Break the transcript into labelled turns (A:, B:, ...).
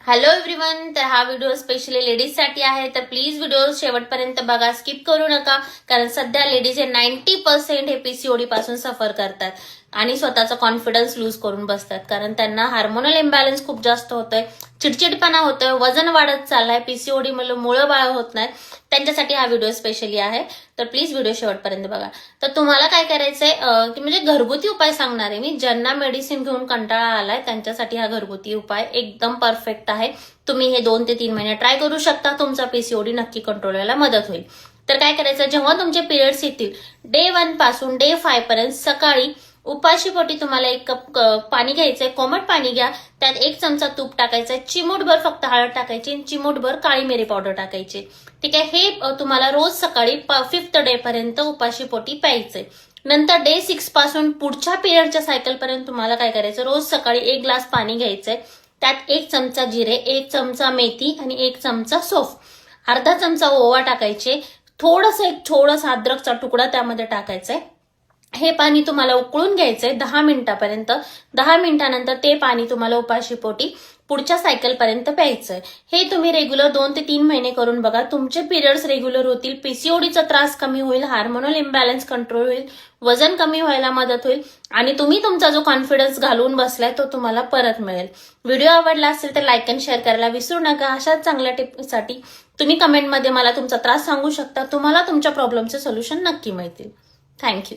A: Hello everyone. तर हा video specially लेडीजसाठी आहे, तर प्लीज व्हिडिओ शेवटपर्यंत बघा, स्किप करू नका. कारण सध्या लेडीज हे 90% हे पीसीओडी पासून सफर करतात आणि स्वतःचा कॉन्फिडन्स लूज करून बसतात. कारण त्यांना हार्मोनल इम्बॅलन्स खूप जास्त होतोय, चिडचिडपणा होतोय, वजन वाढत चाललाय, पीसीओडी मुळे बाळ होत नाही. त्यांच्यासाठी हा व्हिडिओ स्पेशली आहे, तर प्लीज व्हिडिओ शेवटपर्यंत बघा. तर तुम्हाला काय करायचंय की म्हणजे घरगुती उपाय सांगणार आहे मी. ज्यांना मेडिसिन घेऊन कंटाळा आलाय त्यांच्यासाठी हा घरगुती उपाय एकदम परफेक्ट आहे. तुम्ही हे 2 ते 3 महिने ट्राय करू शकता. तुमचा पीसीओडी नक्की कंट्रोल व्हायला मदत होईल. तर काय करायचं, जेव्हा तुमचे पिरियड्स येतील डे 1 पासून डे 5 पर्यंत सकाळी उपाशीपोटी तुम्हाला 1 कप पाणी घ्यायचंय. कोमट पाणी घ्या, त्यात 1 चमचा तूप टाकायचंय, चिमूटभर फक्त हळद टाकायची, चिमूटभर काळी मिरी पावडर टाकायची. ठीक आहे. हे तुम्हाला रोज सकाळी 5th डे पर्यंत उपाशीपोटी प्यायचंय. नंतर डे 6 पासून पुढच्या पिरियडच्या सायकल पर्यंत तुम्हाला काय करायचं, रोज सकाळी 1 ग्लास पाणी घ्यायचंय, त्यात 1 चमचा जिरे, 1 चमचा मेथी आणि 1 चमचा सौंफ, अर्धा चमचा ओवा टाकायचे, थोडंसं अद्रकचा तुकडा त्यामध्ये टाकायचाय. हे पाणी तुम्हाला उकळून घ्यायचंय 10 मिनिटापर्यंत. 10 मिनिटानंतर ते पाणी तुम्हाला उपाशीपोटी पुढच्या सायकल पर्यंत प्यायचंय. हे तुम्ही रेग्युलर 2 ते 3 महिने करून बघा. तुमचे पिरियड्स रेग्युलर होतील, पीसीओडीचा त्रास कमी होईल, हार्मोनल इम्बॅलन्स कंट्रोल होईल, वजन कमी व्हायला मदत होईल आणि तुम्ही तुमचा जो कॉन्फिडन्स घालवून बसलाय तो तुम्हाला परत मिळेल. व्हिडिओ आवडला असेल तर लाईक आणि शेअर करायला विसरू नका. अशाच चांगल्या टिप्ससाठी तुम्ही कमेंटमध्ये मला तुमचा त्रास सांगू शकता. तुम्हाला तुमच्या प्रॉब्लेमचे सोल्युशन नक्की मिळतील. थँक्यू.